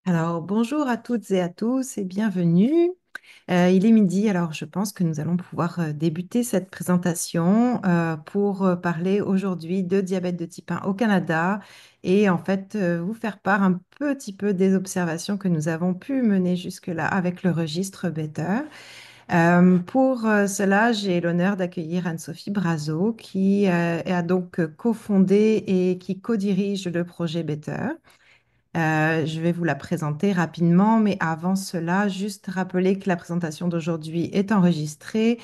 Alors, bonjour à toutes et à tous et bienvenue. Il est midi, alors je pense que nous allons pouvoir débuter cette présentation pour parler aujourd'hui de diabète de type 1 au Canada et en fait vous faire part un petit peu des observations que nous avons pu mener jusque-là avec le registre Better. Pour cela, j'ai l'honneur d'accueillir Anne-Sophie Brazo qui a donc cofondé et qui co-dirige le projet Better. Je vais vous la présenter rapidement, mais avant cela, juste rappeler que la présentation d'aujourd'hui est enregistrée.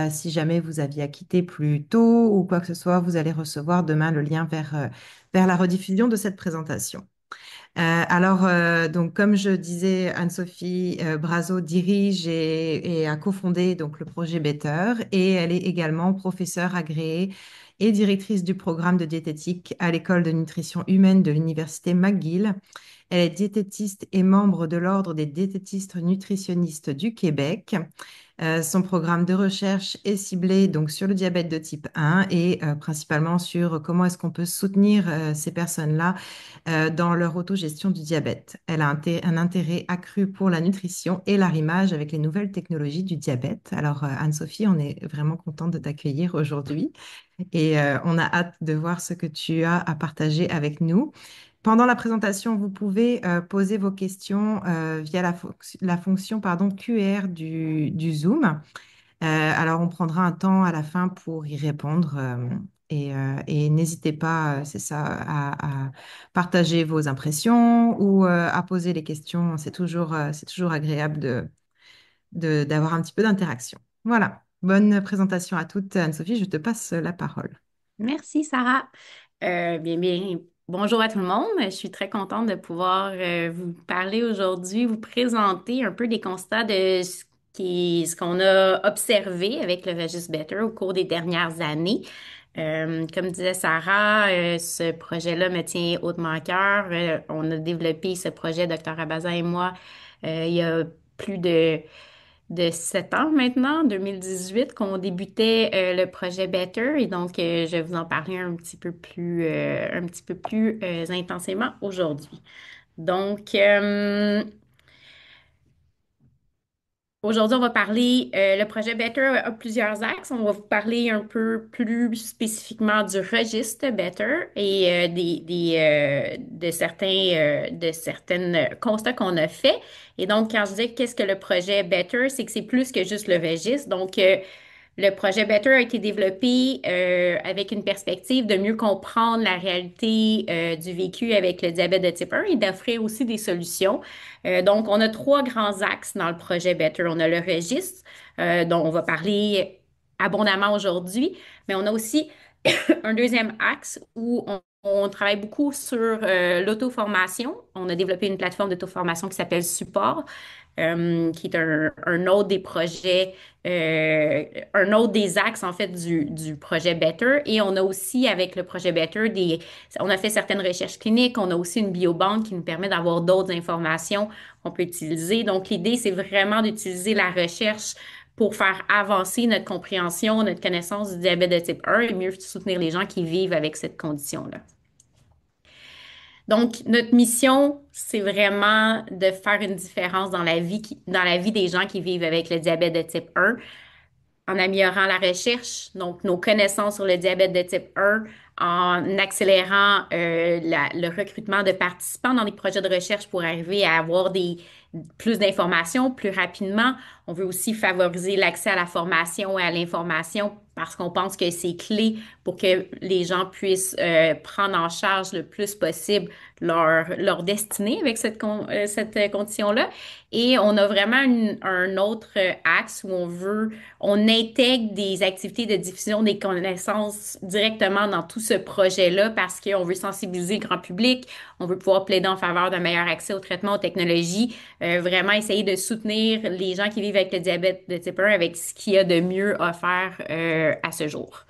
Si jamais vous aviez quitté plus tôt ou quoi que ce soit, vous allez recevoir demain le lien vers la rediffusion de cette présentation. Donc, comme je disais, Anne-Sophie Brazo dirige et a cofondé donc, le projet Better et elle est également professeure agréée et directrice du programme de diététique à l'école de nutrition humaine de l'Université McGill. Elle est diététiste et membre de l'Ordre des diététistes nutritionnistes du Québec. Son programme de recherche est ciblé donc sur le diabète de type 1 et principalement sur comment est-ce qu'on peut soutenir ces personnes-là dans leur autogestion du diabète. Elle a un intérêt accru pour la nutrition et l'arrimage avec les nouvelles technologies du diabète. Alors, Anne-Sophie, on est vraiment contente de t'accueillir aujourd'hui et on a hâte de voir ce que tu as à partager avec nous. Pendant la présentation, vous pouvez poser vos questions via la fonction QR du Zoom. Alors, on prendra un temps à la fin pour y répondre. Et n'hésitez pas, c'est ça, à partager vos impressions ou à poser les questions. C'est toujours agréable d'avoir un petit peu d'interaction. Voilà. Bonne présentation à toutes. Anne-Sophie, je te passe la parole. Merci, Sarah. Bonjour à tout le monde. Je suis très contente de pouvoir vous parler aujourd'hui, vous présenter un peu des constats de ce qu'on a observé avec le registre Better au cours des dernières années. Comme disait Sarah, ce projet-là me tient hautement à cœur. On a développé ce projet, Dr. Abaza et moi, il y a plus de 7 ans maintenant, 2018, qu'on débutait le projet Better. Et donc, je vais vous en parler un petit peu plus intensément aujourd'hui. Donc, aujourd'hui, on va parler, le projet Better a plusieurs axes. On va vous parler un peu plus spécifiquement du registre Better et de certaines constats qu'on a fait. Et donc, quand je dis qu'est-ce que le projet Better, c'est que c'est plus que juste le registre. Donc, le projet Better a été développé avec une perspective de mieux comprendre la réalité du vécu avec le diabète de type 1 et d'offrir aussi des solutions. Donc, on a trois grands axes dans le projet Better. On a le registre, dont on va parler abondamment aujourd'hui, mais on a aussi un deuxième axe où on travaille beaucoup sur l'auto-formation. On a développé une plateforme d'auto-formation qui s'appelle Support, qui est un autre des projets, un autre des axes en fait du projet Better. Et on a aussi avec le projet Better on a fait certaines recherches cliniques. On a aussi une biobanque qui nous permet d'avoir d'autres informations qu'on peut utiliser. Donc l'idée, c'est vraiment d'utiliser la recherche pour faire avancer notre compréhension, notre connaissance du diabète de type 1 et mieux soutenir les gens qui vivent avec cette condition-là. Donc, notre mission, c'est vraiment de faire une différence dans dans la vie des gens qui vivent avec le diabète de type 1 en améliorant la recherche, donc nos connaissances sur le diabète de type 1, en accélérant le recrutement de participants dans les projets de recherche pour arriver à avoir plus d'informations plus rapidement. On veut aussi favoriser l'accès à la formation et à l'information parce qu'on pense que c'est clé pour que les gens puissent prendre en charge le plus possible leur destinée avec cette condition-là. Et on a vraiment un autre axe où on intègre des activités de diffusion des connaissances directement dans tout ce projet-là parce qu'on veut sensibiliser le grand public, on veut pouvoir plaider en faveur d'un meilleur accès aux traitements, aux technologies, vraiment essayer de soutenir les gens qui vivent avec le diabète de type 1 avec ce qu'il y a de mieux offert à ce jour.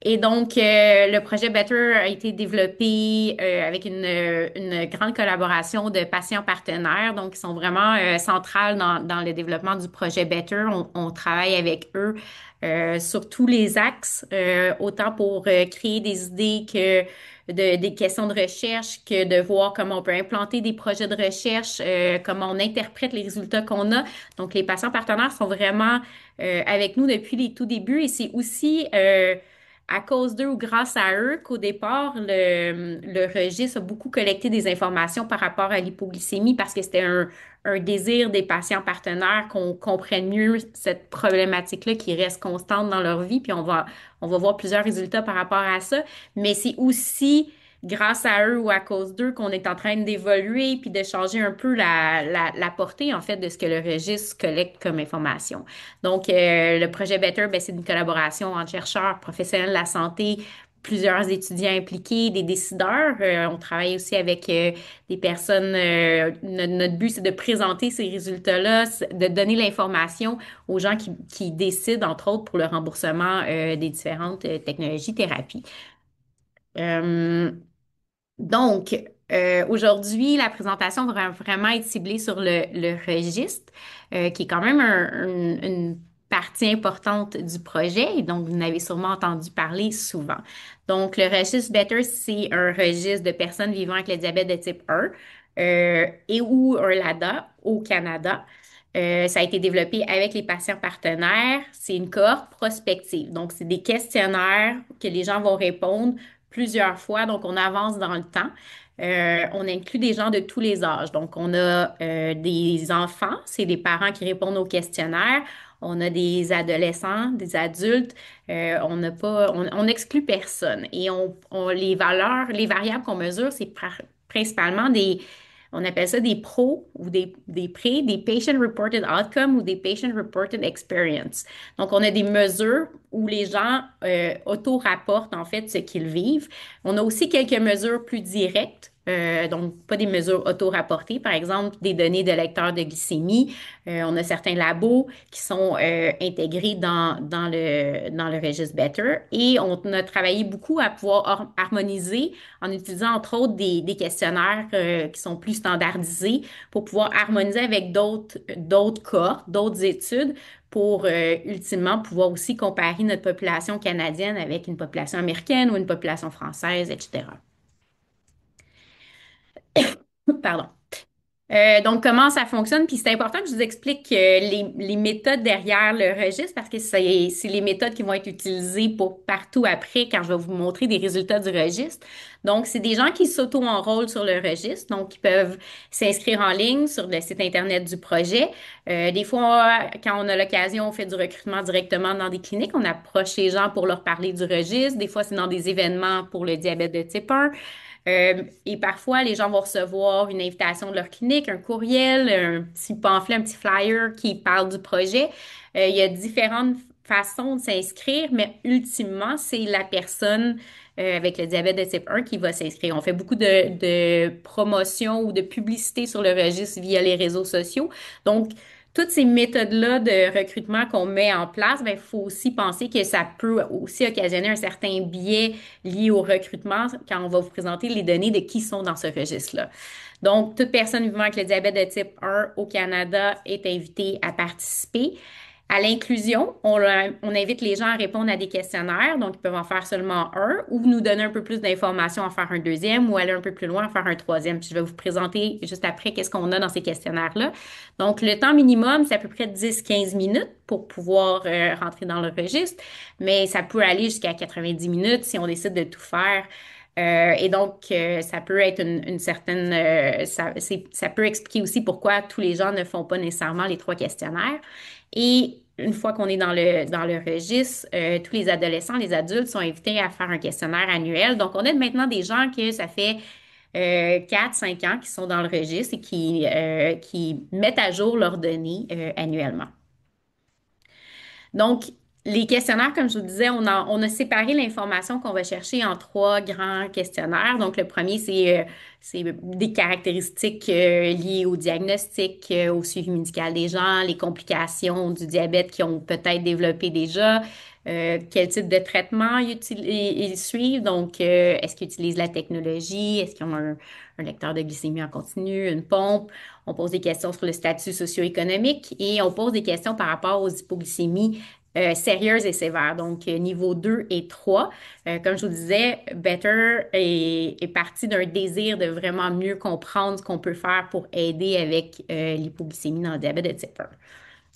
Et donc, le projet Better a été développé avec une grande collaboration de patients partenaires, donc ils sont vraiment centrales dans le développement du projet Better. On travaille avec eux sur tous les axes, autant pour créer des idées que des questions de recherche que de voir comment on peut implanter des projets de recherche, comment on interprète les résultats qu'on a. Donc, les patients partenaires sont vraiment avec nous depuis les tout débuts et c'est aussi à cause d'eux ou grâce à eux qu'au départ, le registre a beaucoup collecté des informations par rapport à l'hypoglycémie parce que c'était un désir des patients partenaires qu'on comprenne mieux cette problématique-là qui reste constante dans leur vie. Puis on va voir plusieurs résultats par rapport à ça. Mais c'est aussi grâce à eux ou à cause d'eux qu'on est en train d'évoluer puis de changer un peu la portée, en fait, de ce que le registre collecte comme information. Donc, le projet Better, ben, c'est une collaboration entre chercheurs, professionnels de la santé, plusieurs étudiants impliqués, des décideurs. On travaille aussi avec des personnes. Notre but, c'est de présenter ces résultats-là, de donner l'information aux gens qui décident, entre autres, pour le remboursement des différentes technologies thérapies. Euh, donc, aujourd'hui, la présentation va vraiment être ciblée sur le registre, qui est quand même une partie importante du projet et donc vous en avez sûrement entendu parler souvent. Donc, le registre Better, c'est un registre de personnes vivant avec le diabète de type 1 et ou un LADA au Canada. Ça a été développé avec les patients partenaires. C'est une cohorte prospective. Donc, c'est des questionnaires que les gens vont répondre plusieurs fois, donc on avance dans le temps. On inclut des gens de tous les âges. Donc, on a des enfants, c'est les parents qui répondent aux questionnaires. On a des adolescents, des adultes. On n'a pas, on n'exclut personne. Et les valeurs, les variables qu'on mesure, c'est principalement on appelle ça des PRO ou des PRE, des Patient Reported Outcome ou des Patient Reported Experience. Donc, on a des mesures où les gens auto-rapportent en fait ce qu'ils vivent. On a aussi quelques mesures plus directes, donc pas des mesures auto-rapportées, par exemple des données de lecteurs de glycémie. On a certains labos qui sont intégrés dans le registre Better et on a travaillé beaucoup à pouvoir harmoniser en utilisant entre autres des questionnaires qui sont plus standardisés pour pouvoir harmoniser avec d'autres cohortes, d'autres études pour ultimement pouvoir aussi comparer notre population canadienne avec une population américaine ou une population française, etc. Pardon. Donc, comment ça fonctionne? Puis c'est important que je vous explique les méthodes derrière le registre parce que c'est les méthodes qui vont être utilisées pour partout après quand je vais vous montrer des résultats du registre. Donc, c'est des gens qui s'auto-enrôlent sur le registre, donc ils peuvent s'inscrire en ligne sur le site Internet du projet. Des fois, quand on a l'occasion, on fait du recrutement directement dans des cliniques. On approche les gens pour leur parler du registre. Des fois, c'est dans des événements pour le diabète de type 1. Et parfois, les gens vont recevoir une invitation de leur clinique, un courriel, un petit pamphlet, un petit flyer qui parle du projet. Il y a différentes façons de s'inscrire, mais ultimement, c'est la personne avec le diabète de type 1 qui va s'inscrire. On fait beaucoup de promotion ou de publicité sur le registre via les réseaux sociaux. Donc, toutes ces méthodes-là de recrutement qu'on met en place, il faut aussi penser que ça peut aussi occasionner un certain biais lié au recrutement quand on va vous présenter les données de qui sont dans ce registre-là. Donc, toute personne vivant avec le diabète de type 1 au Canada est invitée à participer. À l'inclusion, on invite les gens à répondre à des questionnaires, donc ils peuvent en faire seulement un, ou nous donner un peu plus d'informations, en faire un deuxième, ou aller un peu plus loin, en faire un troisième. Puis je vais vous présenter juste après qu'est-ce qu'on a dans ces questionnaires-là. Donc, le temps minimum, c'est à peu près 10-15 minutes pour pouvoir rentrer dans le registre, mais ça peut aller jusqu'à 90 minutes si on décide de tout faire. Et donc, ça peut être une certaine, ça peut expliquer aussi pourquoi tous les gens ne font pas nécessairement les trois questionnaires. Et une fois qu'on est dans le registre, tous les adolescents, les adultes sont invités à faire un questionnaire annuel. Donc, on a maintenant des gens que ça fait 4-5 ans qui sont dans le registre et qui mettent à jour leurs données annuellement. Donc, les questionnaires, comme je vous disais, on a séparé l'information qu'on va chercher en trois grands questionnaires. Donc, le premier, c'est des caractéristiques liées au diagnostic, au suivi médical des gens, les complications du diabète qu'ils ont peut-être développé déjà, quel type de traitement ils suivent. Donc, est-ce qu'ils utilisent la technologie? Est-ce qu'ils ont un lecteur de glycémie en continu, une pompe? On pose des questions sur le statut socio-économique et on pose des questions par rapport aux hypoglycémies sérieuses et sévères, donc niveau 2 et 3. Comme je vous disais, Better est parti d'un désir de vraiment mieux comprendre ce qu'on peut faire pour aider avec l'hypoglycémie dans le diabète de type 1.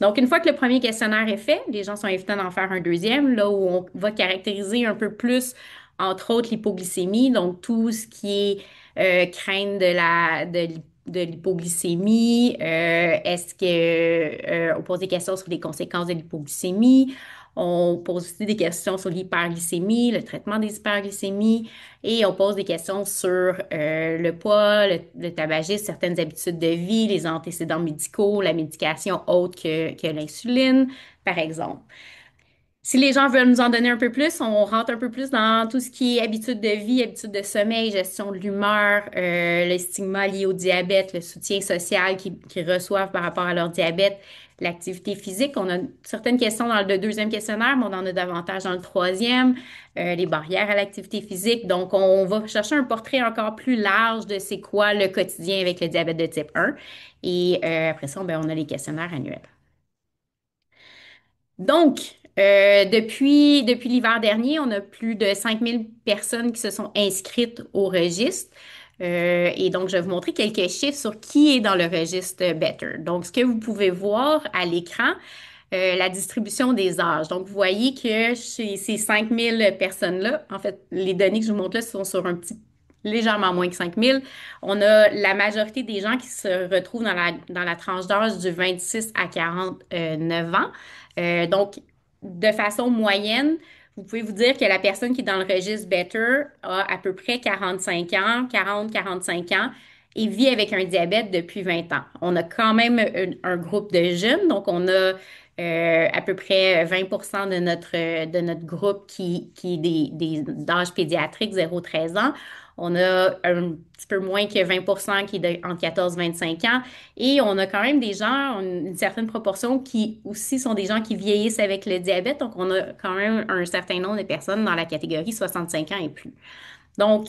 Donc, une fois que le premier questionnaire est fait, les gens sont invités d'en faire un deuxième, là où on va caractériser un peu plus, entre autres, l'hypoglycémie, donc tout ce qui est crainte de l'hypoglycémie, est-ce que on pose des questions sur les conséquences de l'hypoglycémie, on pose aussi des questions sur l'hyperglycémie, le traitement des hyperglycémies, et on pose des questions sur le poids, le tabagisme, certaines habitudes de vie, les antécédents médicaux, la médication autre que l'insuline, par exemple. Si les gens veulent nous en donner un peu plus, on rentre un peu plus dans tout ce qui est habitudes de vie, habitudes de sommeil, gestion de l'humeur, le stigma lié au diabète, le soutien social qu'ils reçoivent par rapport à leur diabète, l'activité physique. On a certaines questions dans le deuxième questionnaire, mais on en a davantage dans le troisième, les barrières à l'activité physique. Donc, on va chercher un portrait encore plus large de c'est quoi le quotidien avec le diabète de type 1. Et après ça, ben, on a les questionnaires annuels. Donc, depuis l'hiver dernier, on a plus de 5000 personnes qui se sont inscrites au registre. Et donc, je vais vous montrer quelques chiffres sur qui est dans le registre Better. Donc, ce que vous pouvez voir à l'écran, la distribution des âges. Donc, vous voyez que chez ces 5000 personnes-là, en fait, les données que je vous montre là sont sur un petit légèrement moins que 5000. On a la majorité des gens qui se retrouvent dans la tranche d'âge du 26 à 49 ans. Donc, de façon moyenne, vous pouvez vous dire que la personne qui est dans le registre Better a à peu près 45 ans, 40-45 ans et vit avec un diabète depuis 20 ans. On a quand même un groupe de jeunes, donc on a à peu près 20% de notre groupe qui est d'âge pédiatrique 0-13 ans. On a un petit peu moins que 20% qui est entre 14 et 25 ans. Et on a quand même des gens, une certaine proportion qui aussi sont des gens qui vieillissent avec le diabète. Donc, on a quand même un certain nombre de personnes dans la catégorie 65 ans et plus. Donc,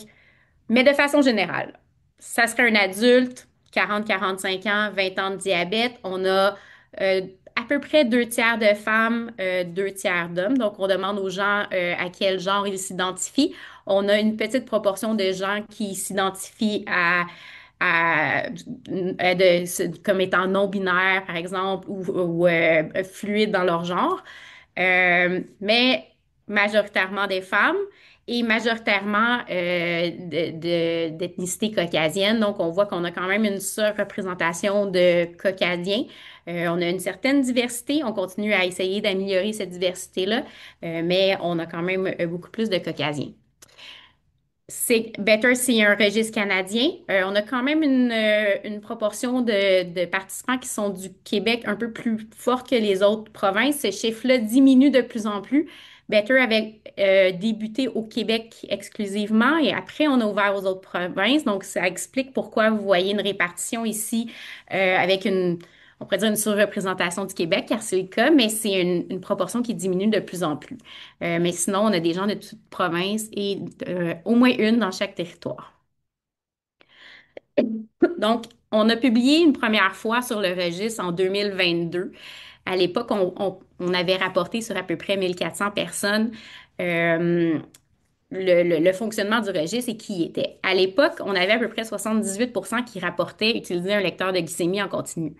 mais de façon générale, ça serait un adulte, 40-45 ans, 20 ans de diabète. On a euh, à peu près 2 tiers de femmes, 2 tiers d'hommes. Donc, on demande aux gens à quel genre ils s'identifient. On a une petite proportion de gens qui s'identifient comme étant non-binaires, par exemple, ou fluides dans leur genre. Mais majoritairement des femmes et majoritairement d'ethnicité caucasienne. Donc, on voit qu'on a quand même une surreprésentation de Caucasiens. On a une certaine diversité. On continue à essayer d'améliorer cette diversité-là, mais on a quand même beaucoup plus de Caucasiens. C'est Better, c'est un registre canadien. On a quand même une proportion de participants qui sont du Québec un peu plus forte que les autres provinces. Ce chiffre-là diminue de plus en plus. Better avait débuté au Québec exclusivement et après on a ouvert aux autres provinces. Donc ça explique pourquoi vous voyez une répartition ici avec on pourrait dire une surreprésentation du Québec, car c'est le cas, mais c'est une proportion qui diminue de plus en plus. Mais sinon, on a des gens de toute province et au moins une dans chaque territoire. Donc, on a publié une première fois sur le registre en 2022. À l'époque, on avait rapporté sur à peu près 1400 personnes euh, le fonctionnement du registre et qui y était. À l'époque, on avait à peu près 78% qui rapportaient utiliser un lecteur de glycémie en continu.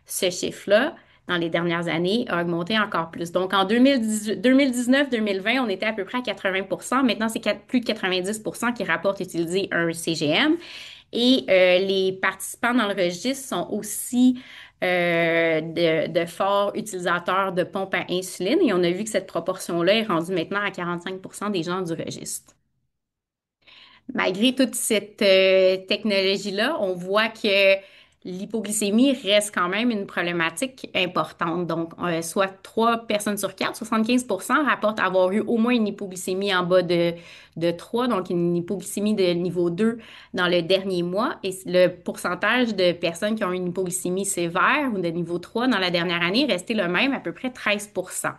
Ce chiffre-là, dans les dernières années, a augmenté encore plus. Donc, en 2019-2020, on était à peu près à 80%. Maintenant, c'est plus de 90% qui rapportent utiliser un CGM. Et les participants dans le registre sont aussi de forts utilisateurs de pompes à insuline. Et on a vu que cette proportion-là est rendue maintenant à 45% des gens du registre. Malgré toute cette technologie-là, on voit que l'hypoglycémie reste quand même une problématique importante. Donc, soit 3 personnes sur 4, 75% rapportent avoir eu au moins une hypoglycémie en bas de 3, donc une hypoglycémie de niveau 2 dans le dernier mois. Et le pourcentage de personnes qui ont une hypoglycémie sévère ou de niveau 3 dans la dernière année est resté le même, à peu près 13%.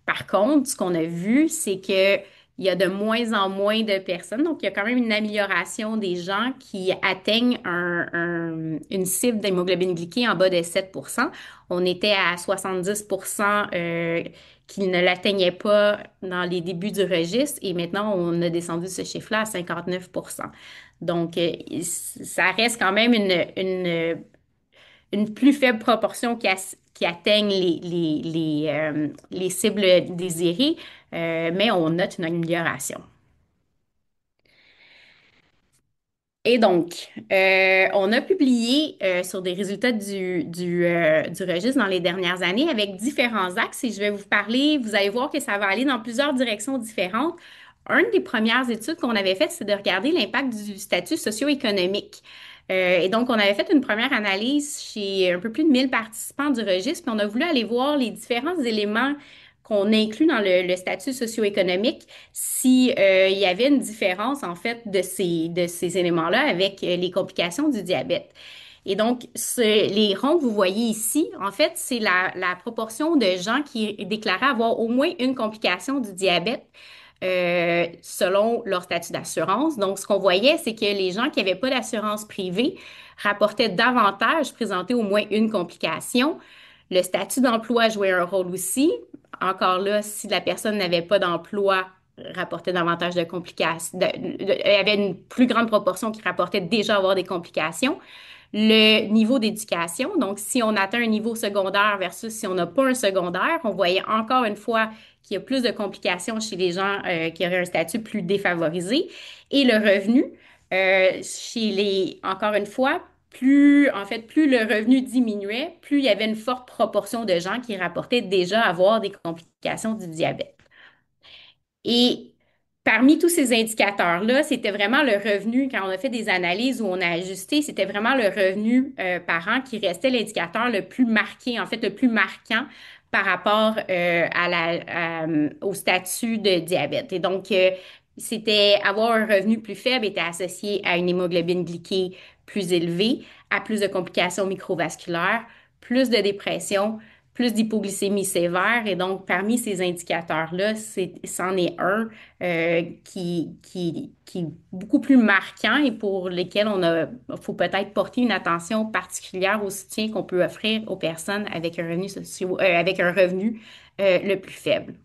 Par contre, ce qu'on a vu, c'est que il y a de moins en moins de personnes. Donc, il y a quand même une amélioration des gens qui atteignent une cible d'hémoglobine glyquée en bas de 7%. On était à 70% qui ne l'atteignaient pas dans les débuts du registre et maintenant, on a descendu ce chiffre-là à 59%. Donc, ça reste quand même une plus faible proportion qui atteignent les cibles désirées, mais on note une amélioration. Et donc, on a publié sur des résultats du registre dans les dernières années avec différents axes et je vais vous parler, vous allez voir que ça va aller dans plusieurs directions différentes. Une des premières études qu'on avait faites, c'est de regarder l'impact du statut socio-économique. Et donc, on avait fait une première analyse chez un peu plus de 1000 participants du registre, puis on a voulu aller voir les différents éléments qu'on inclut dans le statut socio-économique si, il y avait une différence, en fait, de ces éléments-là avec les complications du diabète. Et donc, les ronds que vous voyez ici, en fait, c'est la proportion de gens qui déclaraient avoir au moins une complication du diabète selon leur statut d'assurance. Donc, ce qu'on voyait, c'est que les gens qui n'avaient pas d'assurance privée rapportaient davantage présenter au moins une complication. Le statut d'emploi jouait un rôle aussi. Encore là, si la personne n'avait pas d'emploi, rapportait davantage de complications, il y avait une plus grande proportion qui rapportait déjà avoir des complications. Le niveau d'éducation, donc si on atteint un niveau secondaire versus si on n'a pas un secondaire, on voyait encore une fois qu'il y a plus de complications chez les gens qui auraient un statut plus défavorisé. Et le revenu, encore une fois, plus le revenu diminuait, plus il y avait une forte proportion de gens qui rapportaient déjà avoir des complications du diabète. Et parmi tous ces indicateurs-là, c'était vraiment le revenu, quand on a fait des analyses où on a ajusté, c'était vraiment le revenu par an qui restait l'indicateur le plus marqué, en fait, le plus marquant par rapport au statut de diabète. Et donc, c'était avoir un revenu plus faible était associé à une hémoglobine glyquée plus élevée, à plus de complications microvasculaires, plus de dépression, plus d'hypoglycémie sévère. Et donc, parmi ces indicateurs-là, c'en est un qui est beaucoup plus marquant et pour lesquels faut peut-être porter une attention particulière au soutien qu'on peut offrir aux personnes avec un avec un revenu le plus faible.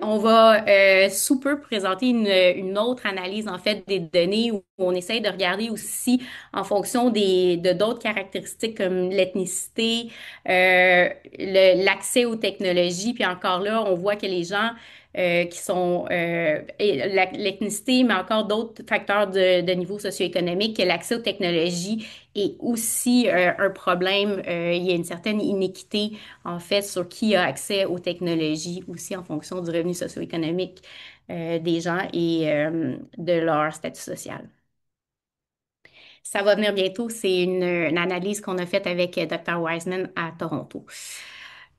On va sous peu présenter une autre analyse en fait des données où on essaye de regarder aussi en fonction de d'autres caractéristiques comme l'ethnicité, l'accès aux technologies. Puis encore là, on voit que les gens qui sont l'ethnicité, mais encore d'autres facteurs de niveau socio-économique, que l'accès aux technologies est aussi un problème. Il y a une certaine inéquité en fait, sur qui a accès aux technologies aussi en fonction du revenu socio-économique des gens et de leur statut social. Ça va venir bientôt, c'est une analyse qu'on a faite avec Dr. Wiseman à Toronto.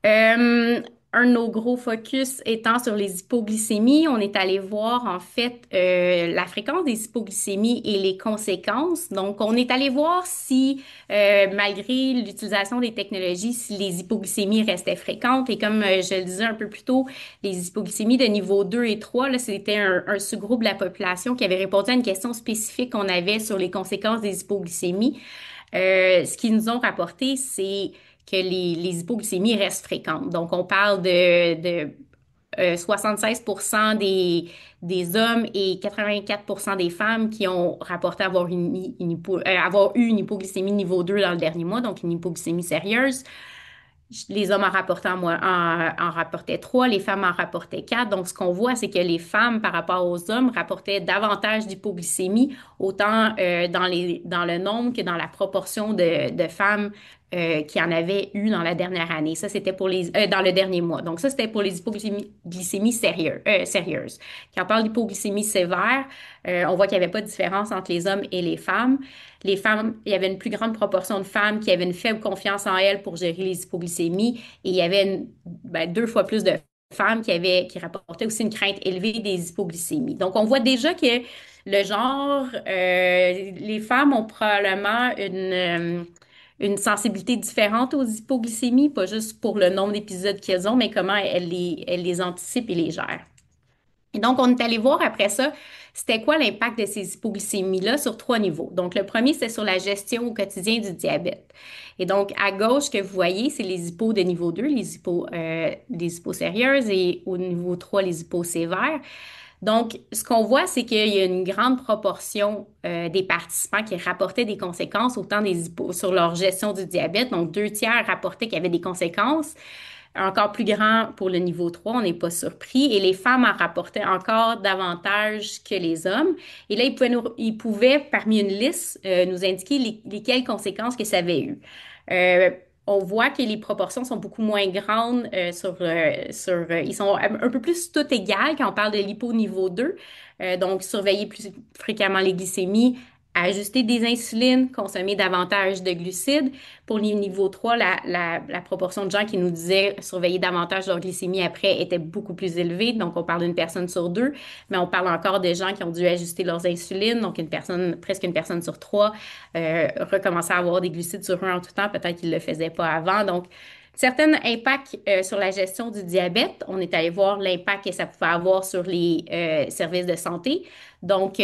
Euh, un de nos gros focus étant sur les hypoglycémies, on est allé voir en fait la fréquence des hypoglycémies et les conséquences. Donc, on est allé voir si, malgré l'utilisation des technologies, si les hypoglycémies restaient fréquentes. Et comme je le disais un peu plus tôt, les hypoglycémies de niveau 2 et 3, là, c'était un sous-groupe de la population qui avait répondu à une question spécifique qu'on avait sur les conséquences des hypoglycémies. Ce qu'ils nous ont rapporté, c'est que les hypoglycémies restent fréquentes. Donc, on parle de 76% des hommes et 84% des femmes qui ont rapporté avoir eu une hypoglycémie niveau 2 dans le dernier mois, donc une hypoglycémie sérieuse. Les hommes en rapportaient 3, les femmes en rapportaient 4. Donc, ce qu'on voit, c'est que les femmes, par rapport aux hommes, rapportaient davantage d'hypoglycémie, autant dans le nombre que dans la proportion de femmes qui en avaient eu dans la dernière année. Ça, c'était dans le dernier mois. Donc, ça, c'était pour les hypoglycémies sérieuses. Quand on parle d'hypoglycémie sévère, on voit qu'il n'y avait pas de différence entre les hommes et les femmes. Les femmes, il y avait une plus grande proportion de femmes qui avaient une faible confiance en elles pour gérer les hypoglycémies et il y avait 2 fois plus de femmes qui rapportaient aussi une crainte élevée des hypoglycémies. Donc, on voit déjà que le genre, les femmes ont probablement une sensibilité différente aux hypoglycémies, pas juste pour le nombre d'épisodes qu'elles ont, mais comment elles les anticipent et les gèrent. Et donc, on est allé voir après ça, c'était quoi l'impact de ces hypoglycémies-là sur trois niveaux. Donc, le premier, c'est sur la gestion au quotidien du diabète. Et donc, à gauche, que vous voyez, c'est les hypos de niveau 2, les hypos sérieuses, et au niveau 3, les hypos sévères. Donc, ce qu'on voit, c'est qu'il y a une grande proportion des participants qui rapportaient des conséquences, autant des hypos sur leur gestion du diabète. Donc, 2 tiers rapportaient qu'il y avait des conséquences. Encore plus grand pour le niveau 3, on n'est pas surpris. Et les femmes en rapportaient encore davantage que les hommes. Et là, ils pouvaient parmi une liste, nous indiquer lesquelles conséquences que ça avait eu. Euh, on voit que les proportions sont beaucoup moins grandes ils sont un peu plus toutes égales quand on parle de l'hypo niveau 2. Donc, surveiller plus fréquemment les glycémies, ajuster des insulines, consommer davantage de glucides. Pour les niveaux 3, la proportion de gens qui nous disaient surveiller davantage leur glycémie après était beaucoup plus élevée. Donc, on parle d'une personne sur deux, mais on parle encore de gens qui ont dû ajuster leurs insulines. Donc, presque une personne sur trois recommençait à avoir des glucides sur eux en tout temps. Peut-être qu'ils ne le faisaient pas avant. Donc, certains impacts sur la gestion du diabète. On est allé voir l'impact que ça pouvait avoir sur les services de santé. Donc,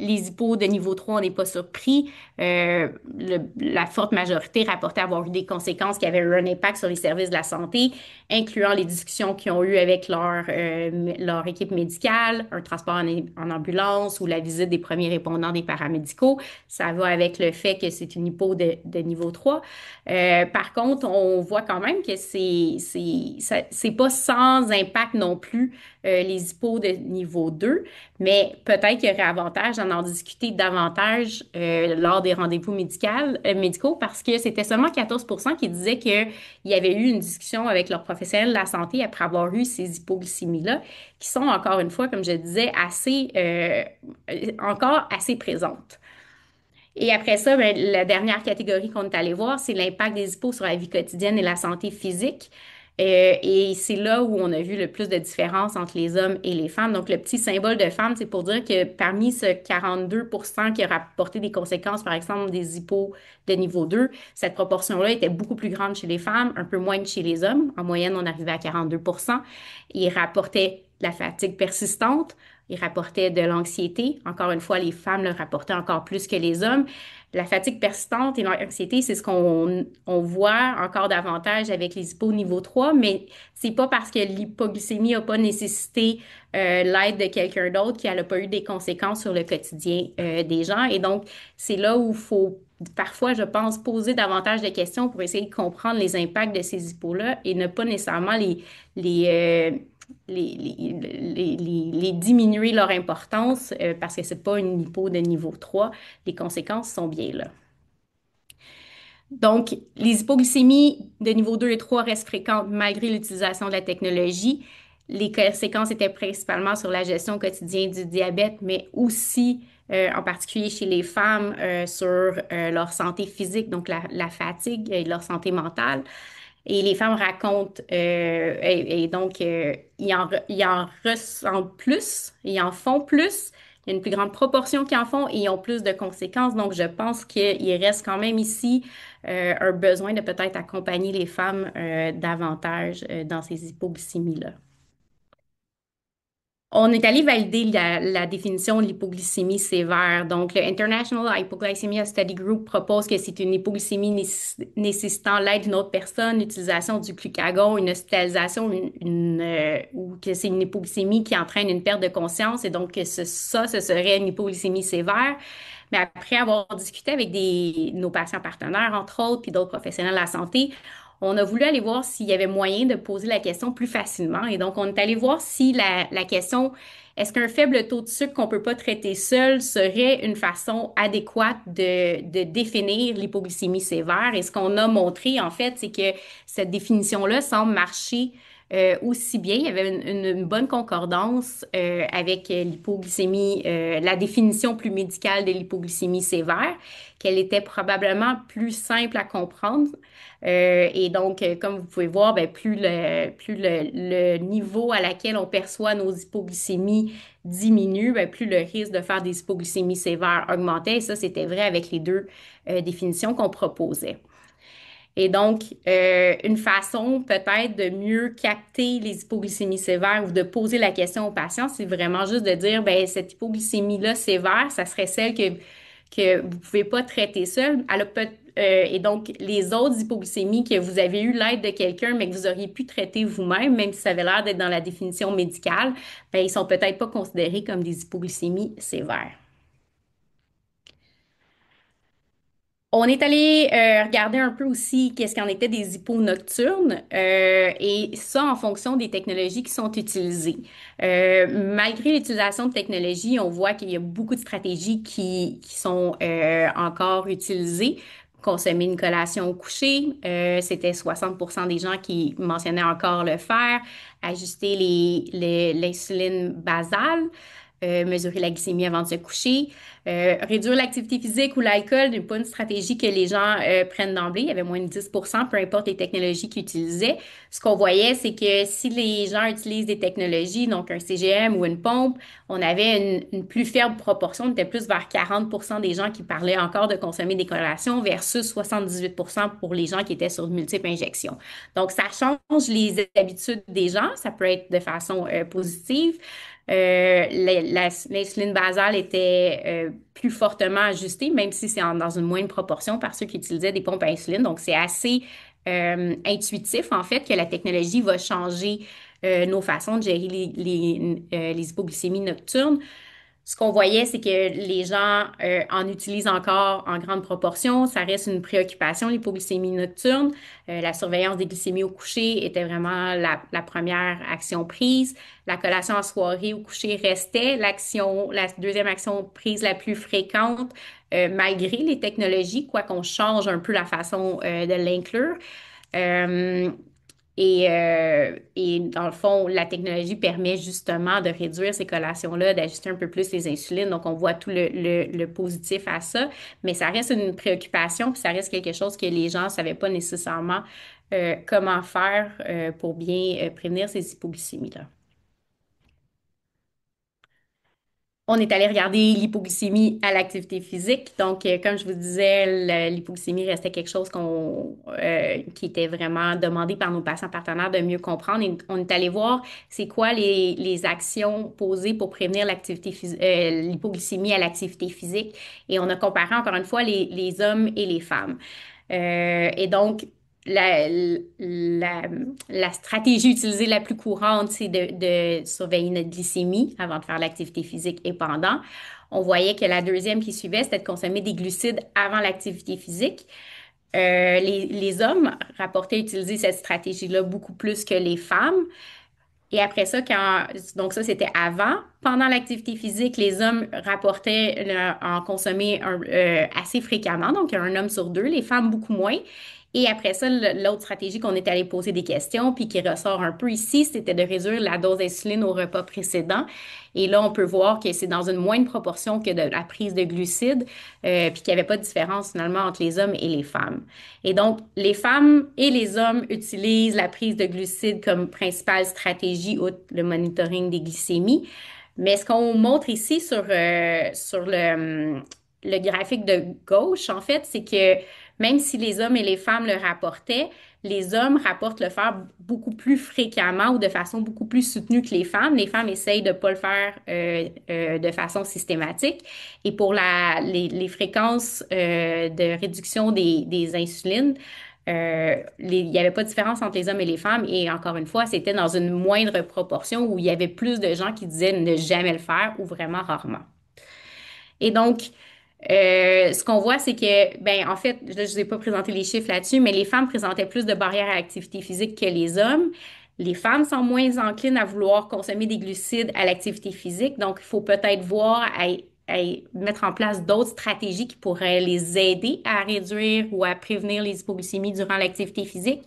les hippos de niveau 3, on n'est pas surpris. La forte majorité rapportait avoir eu des conséquences qui avaient eu un impact sur les services de la santé, incluant les discussions qu'ils ont eues avec leur équipe médicale, un transport en ambulance ou la visite des premiers répondants des paramédicaux. Ça va avec le fait que c'est une hypo de niveau 3. Par contre, on voit quand même que c'est pas sans impact non plus les hippos de niveau 2. Mais peut-être qu'il y aurait avantage d'en discuter davantage lors des rendez-vous médicaux parce que c'était seulement 14 qui disaient qu'il y avait eu une discussion avec leur professionnel de la santé après avoir eu ces hypoglycémies-là, qui sont encore une fois, comme je disais, encore assez présentes. Et après ça, ben, la dernière catégorie qu'on est allé voir, c'est l'impact des hypos sur la vie quotidienne et la santé physique. Et c'est là où on a vu le plus de différence entre les hommes et les femmes. Donc, le petit symbole de femme, c'est pour dire que parmi ce 42 qui a rapporté des conséquences, par exemple, des hypos de niveau 2, cette proportion-là était beaucoup plus grande chez les femmes, un peu moins que chez les hommes. En moyenne, on arrivait à 42. Ils rapportaient la fatigue persistante, ils rapportaient de l'anxiété. Encore une fois, les femmes le rapportaient encore plus que les hommes. La fatigue persistante et l'anxiété, c'est ce qu'on voit encore davantage avec les hypos niveau 3, mais c'est pas parce que l'hypoglycémie n'a pas nécessité l'aide de quelqu'un d'autre qu'elle n'a pas eu des conséquences sur le quotidien des gens. Et donc, c'est là où il faut parfois, je pense, poser davantage de questions pour essayer de comprendre les impacts de ces hypos-là et ne pas nécessairement les, euh, les diminuer leur importance parce que c'est pas une hypo de niveau 3. Les conséquences sont bien là. Donc, les hypoglycémies de niveau 2 et 3 restent fréquentes malgré l'utilisation de la technologie. Les conséquences étaient principalement sur la gestion quotidienne du diabète, mais aussi, en particulier chez les femmes, sur leur santé physique, donc la fatigue et leur santé mentale. Et les femmes racontent, et donc, ils en ressentent plus, ils en font plus. Il y a une plus grande proportion qui en font et ils ont plus de conséquences. Donc, je pense qu'il reste quand même ici un besoin de peut-être accompagner les femmes davantage dans ces hypoglycémies-là. On est allé valider la définition de l'hypoglycémie sévère. Donc, le International Hypoglycemia Study Group propose que c'est une hypoglycémie nécessitant l'aide d'une autre personne, l'utilisation du glucagon, une hospitalisation, ou que c'est une hypoglycémie qui entraîne une perte de conscience et donc que ce serait une hypoglycémie sévère. Mais après avoir discuté avec nos patients partenaires, entre autres, puis d'autres professionnels de la santé, on a voulu aller voir s'il y avait moyen de poser la question plus facilement. Et donc, on est allé voir si la question, est-ce qu'un faible taux de sucre qu'on ne peut pas traiter seul serait une façon adéquate de définir l'hypoglycémie sévère? Et ce qu'on a montré, en fait, c'est que cette définition-là semble marcher aussi bien. Il y avait une bonne concordance avec l'hypoglycémie, la définition plus médicale de l'hypoglycémie sévère, qu'elle était probablement plus simple à comprendre. Et donc, comme vous pouvez voir, ben, plus le niveau à laquelle on perçoit nos hypoglycémies diminue, ben, plus le risque de faire des hypoglycémies sévères augmentait. Et ça, c'était vrai avec les deux définitions qu'on proposait. Et donc, une façon peut-être de mieux capter les hypoglycémies sévères ou de poser la question aux patients, c'est vraiment juste de dire, ben cette hypoglycémie-là sévère, ça serait celle que vous pouvez pas traiter seule. Et donc, les autres hypoglycémies que vous avez eu l'aide de quelqu'un, mais que vous auriez pu traiter vous-même, même si ça avait l'air d'être dans la définition médicale, ben, ils sont peut-être pas considérés comme des hypoglycémies sévères. On est allé regarder un peu aussi qu'est-ce qu'en était des hippos nocturnes et ça en fonction des technologies qui sont utilisées. Malgré l'utilisation de technologies, on voit qu'il y a beaucoup de stratégies qui sont encore utilisées. Consommer une collation au coucher, c'était 60% des gens qui mentionnaient encore le faire. Ajuster l'insuline basale, mesurer la glycémie avant de se coucher. Réduire l'activité physique ou l'alcool n'est pas une stratégie que les gens prennent d'emblée. Il y avait moins de 10%, peu importe les technologies qu'ils utilisaient. Ce qu'on voyait, c'est que si les gens utilisent des technologies, donc un CGM ou une pompe, on avait une plus faible proportion. On était plus vers 40% des gens qui parlaient encore de consommer des collations versus 78% pour les gens qui étaient sur de multiples injections. Donc, ça change les habitudes des gens. Ça peut être de façon positive. L'insuline basale était plus fortement ajustée, même si c'est dans une moindre proportion par ceux qui utilisaient des pompes à insuline. Donc, c'est assez intuitif, en fait, que la technologie va changer nos façons de gérer les hypoglycémies nocturnes. Ce qu'on voyait, c'est que les gens en utilisent encore en grande proportion. Ça reste une préoccupation, l'hypoglycémie nocturne. La surveillance des glycémies au coucher était vraiment la première action prise. La collation en soirée au coucher restait la deuxième action prise la plus fréquente, malgré les technologies, quoi qu'on change un peu la façon de l'inclure. Euh, et dans le fond, la technologie permet justement de réduire ces collations-là, d'ajuster un peu plus les insulines. Donc, on voit tout le positif à ça, mais ça reste une préoccupation, puis ça reste quelque chose que les gens ne savaient pas nécessairement comment faire pour bien prévenir ces hypoglycémies-là. On est allé regarder l'hypoglycémie à l'activité physique. Donc, comme je vous disais, l'hypoglycémie restait quelque chose qui était vraiment demandé par nos patients partenaires de mieux comprendre. Et on est allé voir c'est quoi les actions posées pour prévenir l'hypoglycémie à l'activité physique. Et on a comparé encore une fois les hommes et les femmes. Et donc, la, la, la stratégie utilisée la plus courante, c'est de surveiller notre glycémie avant de faire l'activité physique et pendant. On voyait que la deuxième qui suivait, c'était de consommer des glucides avant l'activité physique. Les hommes rapportaient utiliser cette stratégie-là beaucoup plus que les femmes. Et après ça, donc ça, c'était avant. Pendant l'activité physique, les hommes rapportaient en consommer assez fréquemment, donc un homme sur deux, les femmes beaucoup moins. Et après ça, l'autre stratégie qu'on est allé poser des questions, puis qui ressort un peu ici, c'était de réduire la dose d'insuline au repas précédent. Et là, on peut voir que c'est dans une moindre proportion que de la prise de glucides, puis qu'il n'y avait pas de différence finalement entre les hommes et les femmes. Et donc, les femmes et les hommes utilisent la prise de glucides comme principale stratégie, outre le monitoring des glycémies. Mais ce qu'on montre ici sur le graphique de gauche, en fait, c'est que même si les hommes et les femmes le rapportaient, les hommes rapportent le faire beaucoup plus fréquemment ou de façon beaucoup plus soutenue que les femmes. Les femmes essayent de ne pas le faire de façon systématique. Et pour les fréquences de réduction des insulines, il n'y avait pas de différence entre les hommes et les femmes. Et encore une fois, c'était dans une moindre proportion où il y avait plus de gens qui disaient ne jamais le faire ou vraiment rarement. Et donc, ce qu'on voit, c'est que, ben, en fait, là, je ne vous ai pas présenté les chiffres là-dessus, mais les femmes présentaient plus de barrières à l'activité physique que les hommes. Les femmes sont moins enclines à vouloir consommer des glucides à l'activité physique. Donc, il faut peut-être voir à mettre en place d'autres stratégies qui pourraient les aider à réduire ou à prévenir les hypoglycémies durant l'activité physique.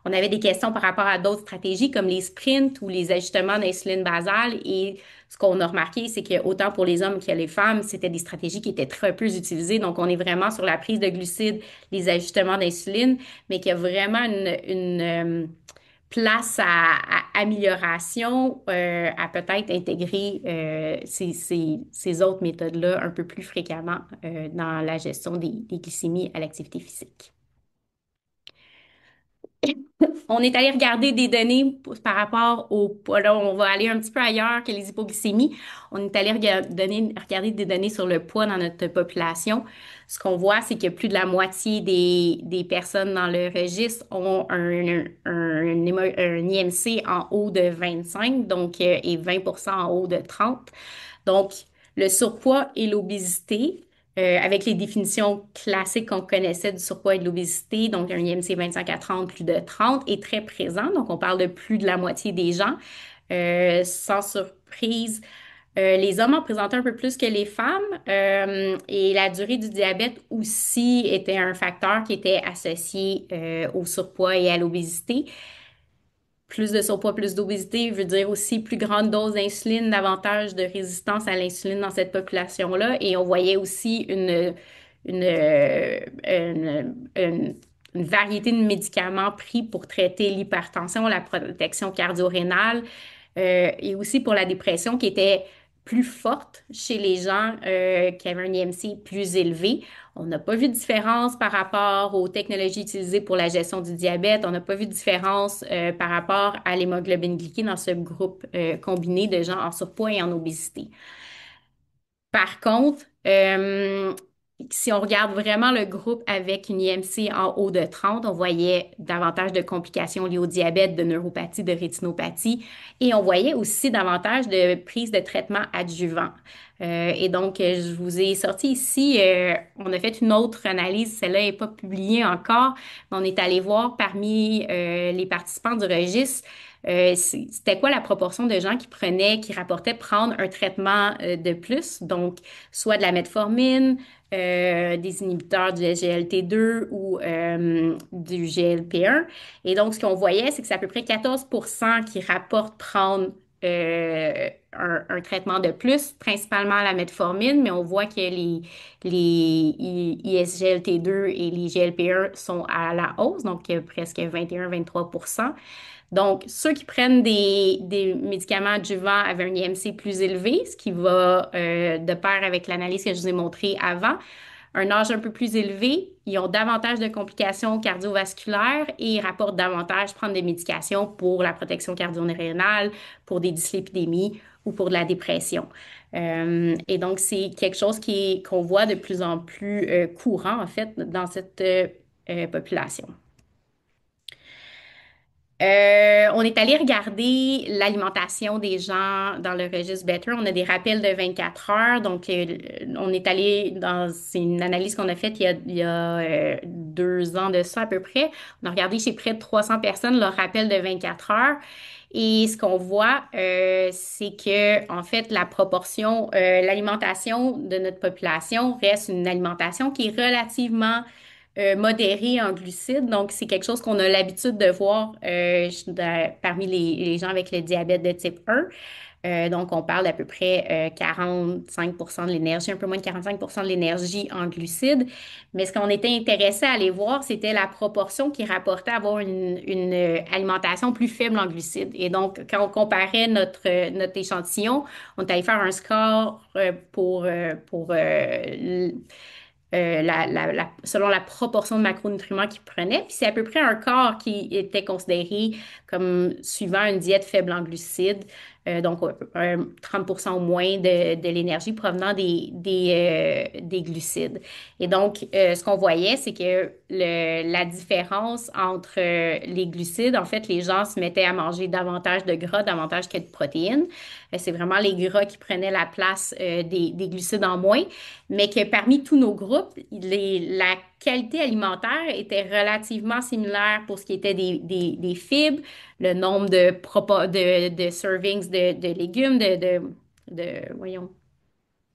On avait des questions par rapport à d'autres stratégies comme les sprints ou les ajustements d'insuline basale. Et ce qu'on a remarqué, c'est que autant pour les hommes que les femmes, c'était des stratégies qui étaient très peu utilisées. Donc, on est vraiment sur la prise de glucides, les ajustements d'insuline, mais qu'il y a vraiment place à amélioration, à peut-être intégrer ces autres méthodes-là un peu plus fréquemment dans la gestion des glycémies à l'activité physique. On est allé regarder des données par rapport au... Là, on va aller un petit peu ailleurs que les hypoglycémies. On est allé regarder des données sur le poids dans notre population. Ce qu'on voit, c'est que plus de la moitié des personnes dans le registre ont un IMC en haut de 25, donc, et 20% en haut de 30. Donc, le surpoids et l'obésité, avec les définitions classiques qu'on connaissait du surpoids et de l'obésité, donc un IMC 25 à 30, plus de 30, est très présent. Donc, on parle de plus de la moitié des gens. Sans surprise, les hommes en présentaient un peu plus que les femmes, et la durée du diabète aussi était un facteur qui était associé au surpoids et à l'obésité. Plus de surpoids, plus d'obésité veut dire aussi plus grande dose d'insuline, davantage de résistance à l'insuline dans cette population-là. Et on voyait aussi une, euh, une, une- une variété de médicaments pris pour traiter l'hypertension, la protection cardio-rénale, et aussi pour la dépression qui était plus forte chez les gens qui avaient un IMC plus élevé. On n'a pas vu de différence par rapport aux technologies utilisées pour la gestion du diabète. On n'a pas vu de différence par rapport à l'hémoglobine glyquée dans ce groupe combiné de gens en surpoids et en obésité. Par contre, si on regarde vraiment le groupe avec une IMC en haut de 30, on voyait davantage de complications liées au diabète, de neuropathie, de rétinopathie, et on voyait aussi davantage de prise de traitement adjuvant. Et donc, je vous ai sorti ici, on a fait une autre analyse, celle-là n'est pas publiée encore, mais on est allé voir parmi les participants du registre c'était quoi la proportion de gens qui rapportaient prendre un traitement de plus, donc soit de la metformine, des inhibiteurs du SGLT2 ou du GLP-1. Et donc, ce qu'on voyait, c'est que c'est à peu près 14% qui rapportent prendre un traitement de plus, principalement la metformine, mais on voit que les ISGLT2 et les GLP-1 sont à la hausse, donc presque 21-23%. Donc, ceux qui prennent des médicaments adjuvants avaient un IMC plus élevé, ce qui va de pair avec l'analyse que je vous ai montrée avant. Un âge un peu plus élevé, ils ont davantage de complications cardiovasculaires et ils rapportent davantage prendre des médications pour la protection cardio-rénale, pour des dyslipidémies ou pour de la dépression. Et donc, c'est quelque chose qu'on voit de plus en plus courant, en fait, dans cette population. On est allé regarder l'alimentation des gens dans le registre Better. On a des rappels de 24 heures. Donc, on est allé c'est une analyse qu'on a faite il y a 2 ans de ça à peu près. On a regardé chez près de 300 personnes leur rappel de 24 heures. Et ce qu'on voit, c'est que, en fait, l'alimentation de notre population reste une alimentation qui est relativement modéré en glucides. Donc, c'est quelque chose qu'on a l'habitude de voir parmi les gens avec le diabète de type 1. Donc, on parle d'à peu près 45% de l'énergie, un peu moins de 45% de l'énergie en glucides. Mais ce qu'on était intéressé à aller voir, c'était la proportion qui rapportait avoir une alimentation plus faible en glucides. Et donc, quand on comparait notre échantillon, on est allé faire un score selon la proportion de macronutriments qu'il prenait. Puis c'est à peu près un corps qui était considéré comme suivant une diète faible en glucides, donc 30% au moins de l'énergie provenant des glucides. Et donc, ce qu'on voyait, c'est que la différence entre les glucides, en fait, les gens se mettaient à manger davantage de gras, davantage que de protéines. C'est vraiment les gras qui prenaient la place des glucides en moins, mais que parmi tous nos groupes, la qualité alimentaire était relativement similaire pour ce qui était des fibres, le nombre de servings de légumes, voyons,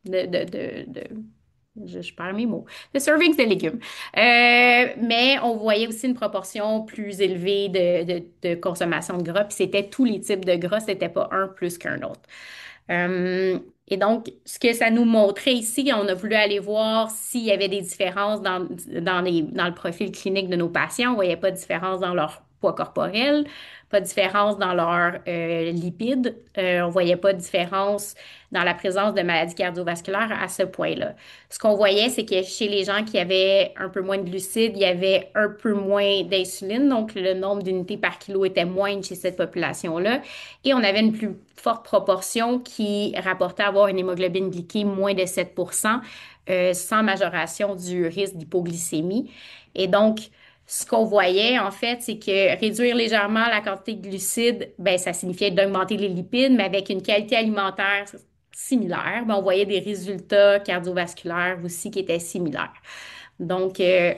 je perds mes mots, de servings de légumes. Mais on voyait aussi une proportion plus élevée de consommation de gras, puis c'était tous les types de gras, c'était pas un plus qu'un autre. Et donc, ce que ça nous montrait ici, on a voulu aller voir s'il y avait des différences dans le profil clinique de nos patients. On ne voyait pas de différence dans leur poids corporel, pas de différence dans leurs lipides. On voyait pas de différence dans la présence de maladies cardiovasculaires à ce point-là. Ce qu'on voyait, c'est que chez les gens qui avaient un peu moins de glucides, il y avait un peu moins d'insuline, donc le nombre d'unités par kilo était moindre chez cette population-là. Et on avait une plus forte proportion qui rapportait avoir une hémoglobine glyquée moins de 7%, sans majoration du risque d'hypoglycémie. Et donc, ce qu'on voyait, en fait, c'est que réduire légèrement la quantité de glucides, ben, ça signifiait d'augmenter les lipides, mais avec une qualité alimentaire similaire, ben, on voyait des résultats cardiovasculaires aussi qui étaient similaires. Donc, euh,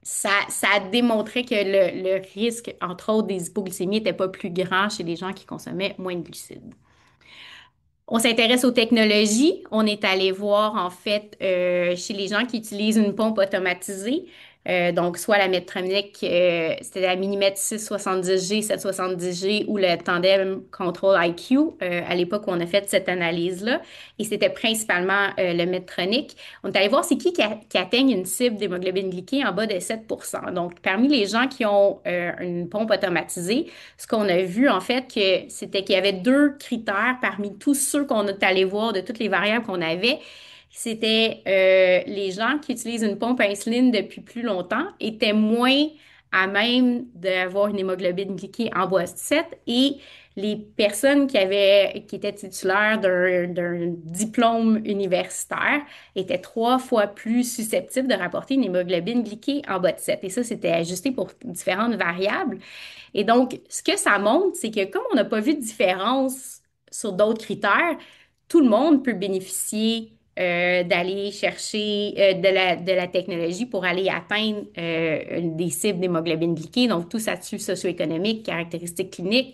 ça a démontré que le risque, entre autres, des hypoglycémies n'était pas plus grand chez les gens qui consommaient moins de glucides. On s'intéresse aux technologies. On est allé voir, en fait, chez les gens qui utilisent une pompe automatisée, donc soit la Medtronic, c'était la Minimed 670G, 770G ou le Tandem Control IQ, à l'époque où on a fait cette analyse-là. Et c'était principalement le Medtronic. On est allé voir c'est qui atteignent une cible d'hémoglobine glyquée en bas de 7%. Donc, parmi les gens qui ont une pompe automatisée, ce qu'on a vu, en fait, que c'était qu'il y avait deux critères parmi tous ceux qu'on est allé voir de toutes les variables qu'on avait. C'était les gens qui utilisent une pompe à insuline depuis plus longtemps étaient moins à même d'avoir une hémoglobine glyquée en bas de 7 et les personnes qui étaient titulaires d'un diplôme universitaire étaient 3 fois plus susceptibles de rapporter une hémoglobine glyquée en bas de 7. Et ça, c'était ajusté pour différentes variables. Et donc, ce que ça montre, c'est que comme on n'a pas vu de différence sur d'autres critères, tout le monde peut bénéficier d'aller chercher de la technologie pour aller atteindre des cibles d'hémoglobine glyquée, donc tout statut socio-économique, caractéristiques cliniques,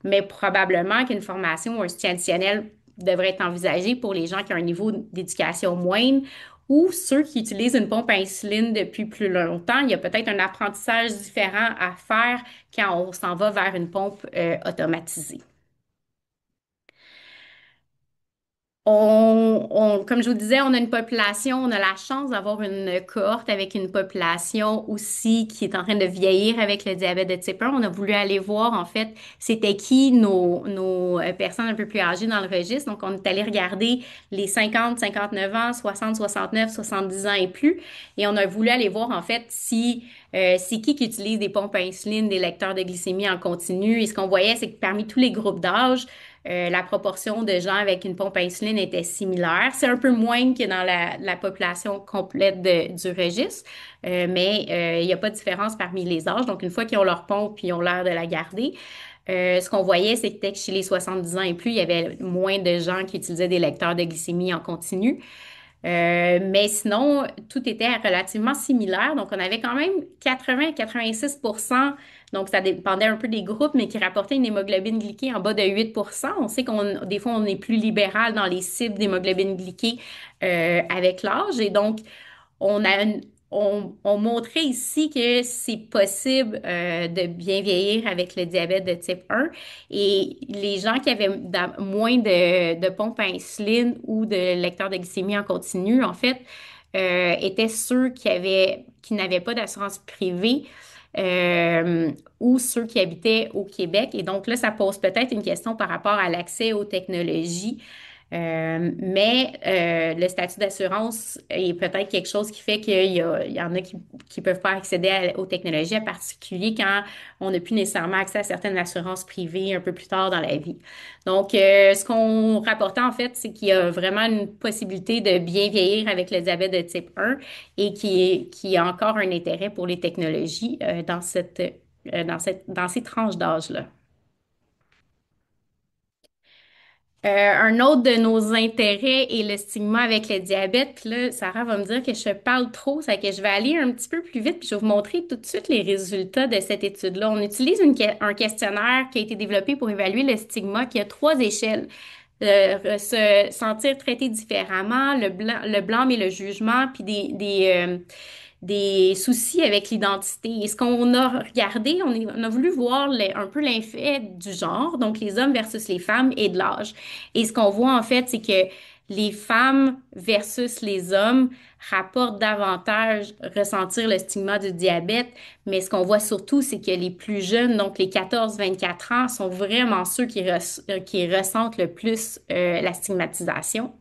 mais probablement qu'une formation ou un soutien additionnel devrait être envisagé pour les gens qui ont un niveau d'éducation moindre ou ceux qui utilisent une pompe à insuline depuis plus longtemps. Il y a peut-être un apprentissage différent à faire quand on s'en va vers une pompe automatisée. Comme je vous disais, on a une population, on a la chance d'avoir une cohorte avec une population aussi qui est en train de vieillir avec le diabète de type 1. On a voulu aller voir, en fait, c'était qui nos personnes un peu plus âgées dans le registre. Donc, on est allé regarder les 50, 59 ans, 60, 69, 70 ans et plus. Et on a voulu aller voir, en fait, si c'est qui utilise des pompes à insuline, des lecteurs de glycémie en continu. Et ce qu'on voyait, c'est que parmi tous les groupes d'âge, la proportion de gens avec une pompe à insuline était similaire. C'est un peu moins que dans la population complète du registre, mais il n'y a pas de différence parmi les âges. Donc, une fois qu'ils ont leur pompe, ils ont l'air de la garder. Ce qu'on voyait, c'était que chez les 70 ans et plus, il y avait moins de gens qui utilisaient des lecteurs de glycémie en continu. Mais sinon, tout était relativement similaire. Donc, on avait quand même 80-86%. Donc, ça dépendait un peu des groupes, mais qui rapportaient une hémoglobine glyquée en bas de 8%. On sait des fois, on est plus libéral dans les cibles d'hémoglobine glyquée avec l'âge. Et donc, on a on montrait ici que c'est possible de bien vieillir avec le diabète de type 1 et les gens qui avaient moins de pompes à insuline ou de lecteurs de glycémie en continu, en fait, étaient ceux qui n'avaient pas d'assurance privée ou ceux qui habitaient au Québec. Et donc là, ça pose peut-être une question par rapport à l'accès aux technologies. Mais le statut d'assurance est peut-être quelque chose qui fait il y en a qui peuvent pas accéder aux technologies, en particulier quand on n'a plus nécessairement accès à certaines assurances privées un peu plus tard dans la vie. Donc, ce qu'on rapportait en fait, c'est qu'il y a vraiment une possibilité de bien vieillir avec le diabète de type 1 et qui a encore un intérêt pour les technologies dans ces tranches d'âge-là. Un autre de nos intérêts est le stigma avec le diabète. Puis là, Sarah va me dire que je parle trop, c'est que je vais aller un petit peu plus vite, puis je vais vous montrer tout de suite les résultats de cette étude-là. On utilise un questionnaire qui a été développé pour évaluer le stigma, qui a 3 échelles. Se sentir traité différemment, le blâme et le jugement, puis des soucis avec l'identité. Et ce qu'on a regardé, on a voulu voir un peu l'effet du genre, donc les hommes versus les femmes et de l'âge. Et ce qu'on voit en fait, c'est que les femmes versus les hommes rapportent davantage ressentir le stigma du diabète, mais ce qu'on voit surtout, c'est que les plus jeunes, donc les 14-24 ans, sont vraiment ceux qui ressentent le plus la stigmatisation.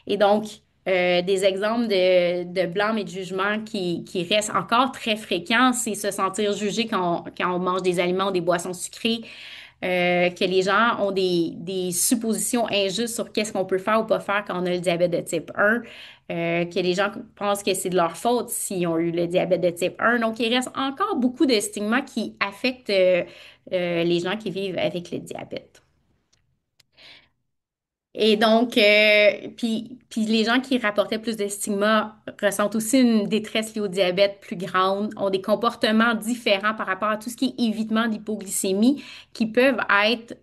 Et donc, des exemples de blâme et de jugement qui restent encore très fréquents, c'est se sentir jugé quand on mange des aliments ou des boissons sucrées, que les gens ont des suppositions injustes sur qu'est-ce qu'on peut faire ou pas faire quand on a le diabète de type 1, que les gens pensent que c'est de leur faute s'ils ont eu le diabète de type 1. Donc, il reste encore beaucoup de stigmas qui affectent les gens qui vivent avec le diabète. Et donc, puis les gens qui rapportaient plus de stigma ressentent aussi une détresse liée au diabète plus grande, ont des comportements différents par rapport à tout ce qui est évitement d'hypoglycémie, qui peuvent être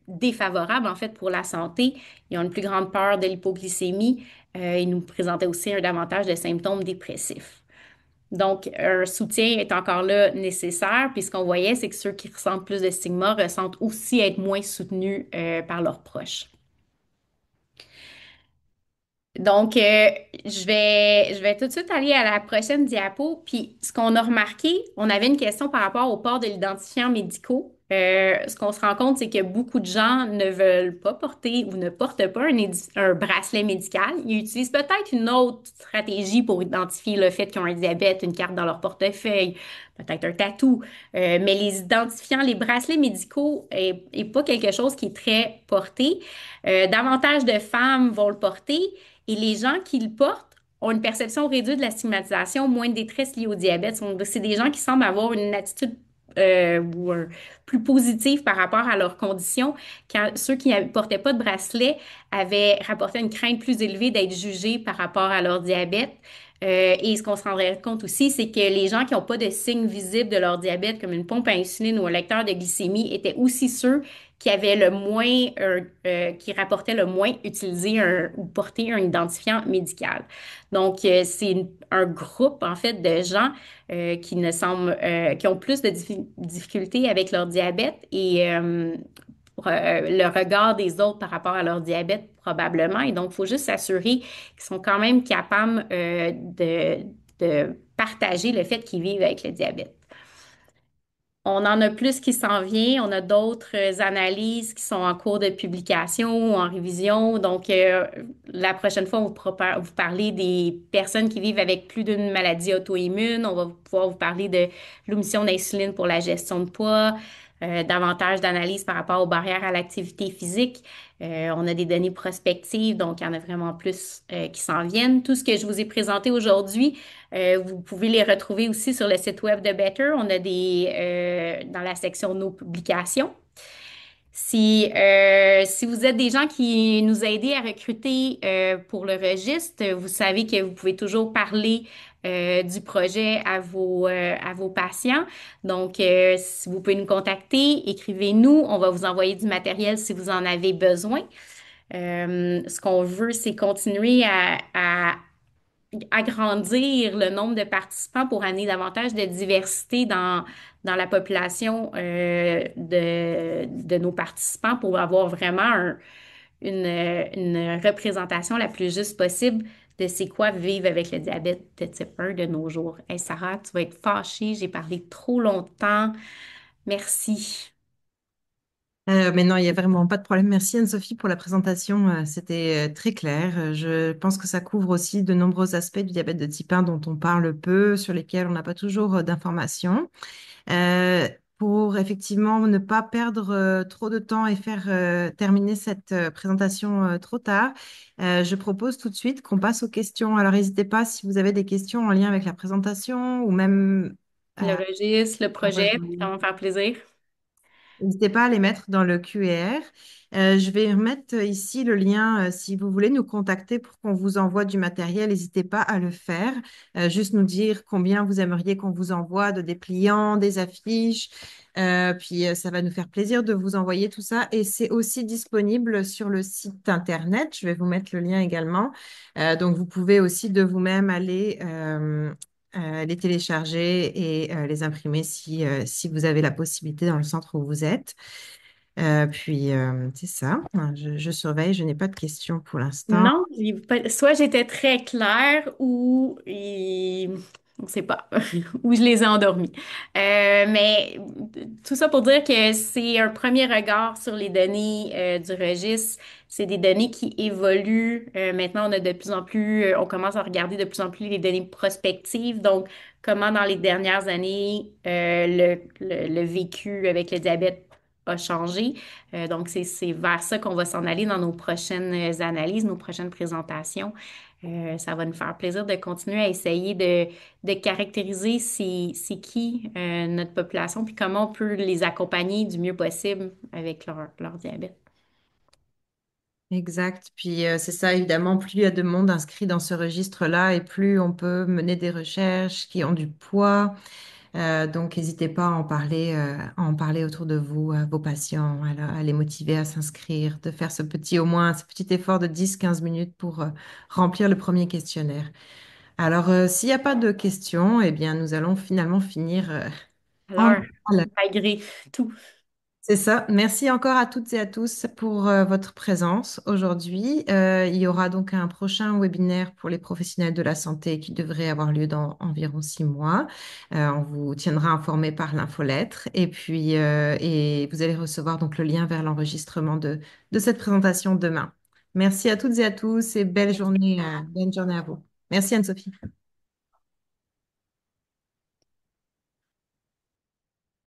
défavorables en fait pour la santé. Ils ont une plus grande peur de l'hypoglycémie. Ils nous présentaient aussi un davantage de symptômes dépressifs. Donc, un soutien est encore là nécessaire. Puis ce qu'on voyait, c'est que ceux qui ressentent plus de stigma ressentent aussi être moins soutenus par leurs proches. Donc, je vais tout de suite aller à la prochaine diapo. Puis, ce qu'on a remarqué, on avait une question par rapport au port de l'identifiant médicaux. Ce qu'on se rend compte, c'est que beaucoup de gens ne veulent pas porter ou ne portent pas un bracelet médical. Ils utilisent peut-être une autre stratégie pour identifier le fait qu'ils ont un diabète, une carte dans leur portefeuille, peut-être un tatou. Mais les identifiants, les bracelets médicaux est pas quelque chose qui est très porté. Davantage de femmes vont le porter. Et les gens qui le portent ont une perception réduite de la stigmatisation, moins de détresse liée au diabète. C'est des gens qui semblent avoir une attitude plus positive par rapport à leur condition. Quand ceux qui ne portaient pas de bracelet avaient rapporté une crainte plus élevée d'être jugés par rapport à leur diabète. Et ce qu'on se rendrait compte aussi, c'est que les gens qui n'ont pas de signes visibles de leur diabète, comme une pompe à insuline ou un lecteur de glycémie, étaient aussi ceux qui avaient le moins, qui rapportaient le moins utiliser ou porter un identifiant médical. Donc, un groupe, en fait, de gens qui ne semblent, qui ont plus de difficultés avec leur diabète et le regard des autres par rapport à leur diabète, probablement. Et donc, il faut juste s'assurer qu'ils sont quand même capables de partager le fait qu'ils vivent avec le diabète. On en a plus qui s'en vient. On a d'autres analyses qui sont en cours de publication ou en révision. Donc, la prochaine fois, on va vous parler des personnes qui vivent avec plus d'une maladie auto-immune. On va pouvoir vous parler de l'omission d'insuline pour la gestion de poids, davantage d'analyses par rapport aux barrières à l'activité physique. On a des données prospectives, donc il y en a vraiment plus qui s'en viennent. Tout ce que je vous ai présenté aujourd'hui, vous pouvez les retrouver aussi sur le site web de Better. On a dans la section Nos publications. Si vous êtes des gens qui nous aident à recruter pour le registre, vous savez que vous pouvez toujours parler du projet à vos patients. Donc, si vous pouvez nous contacter, écrivez-nous. On va vous envoyer du matériel si vous en avez besoin. Ce qu'on veut, c'est continuer à agrandir le nombre de participants pour amener davantage de diversité dans la population de nos participants pour avoir vraiment une représentation la plus juste possible de c'est quoi vivre avec le diabète de type 1 de nos jours. Hey Sarah, tu vas être fâchée, j'ai parlé trop longtemps. Merci. Mais non, il n'y a vraiment pas de problème. Merci Anne-Sophie pour la présentation. C'était très clair. Je pense que ça couvre aussi de nombreux aspects du diabète de type 1 dont on parle peu, sur lesquels on n'a pas toujours d'informations. Euh, pour effectivement ne pas perdre trop de temps et faire terminer cette présentation trop tard, je propose tout de suite qu'on passe aux questions. Alors n'hésitez pas si vous avez des questions en lien avec la présentation ou même Le euh, registre, le projet, ça va me faire plaisir. n'hésitez pas à les mettre dans le QR. Je vais remettre ici le lien si vous voulez nous contacter pour qu'on vous envoie du matériel. N'hésitez pas à le faire. Juste nous dire combien vous aimeriez qu'on vous envoie de dépliants, des affiches. Puis ça va nous faire plaisir de vous envoyer tout ça. Et c'est aussi disponible sur le site internet. Je vais vous mettre le lien également. Donc vous pouvez aussi de vous-même aller les télécharger et les imprimer si vous avez la possibilité dans le centre où vous êtes. C'est ça. Je surveille, je n'ai pas de questions pour l'instant. Non, soit j'étais très claire ou on sait pas, ou je les ai endormis. Mais tout ça pour dire que c'est un premier regard sur les données du registre. C'est des données qui évoluent. Maintenant, on a de plus en plus, on commence à regarder de plus en plus les données prospectives. Donc, comment dans les dernières années le vécu avec le diabète a changé. Donc, c'est vers ça qu'on va s'en aller dans nos prochaines analyses, nos prochaines présentations. Ça va nous faire plaisir de continuer à essayer de caractériser c'est qui notre population, puis comment on peut les accompagner du mieux possible avec leur diabète. Exact. Puis c'est ça, évidemment, plus il y a de monde inscrit dans ce registre-là et plus on peut mener des recherches qui ont du poids. Donc, n'hésitez pas à en parler autour de vous, à vos patients, à les motiver à s'inscrire, de faire au moins ce petit effort de 10-15 minutes pour remplir le premier questionnaire. Alors, s'il n'y a pas de questions, eh bien, nous allons finalement finir en Alors, malgré tout. c'est ça. Merci encore à toutes et à tous pour votre présence aujourd'hui. Il y aura donc un prochain webinaire pour les professionnels de la santé qui devrait avoir lieu dans environ 6 mois. On vous tiendra informé par l'infolettre et vous allez recevoir donc le lien vers l'enregistrement de cette présentation demain. Merci à toutes et à tous et belle journée à vous. Merci Anne-Sophie.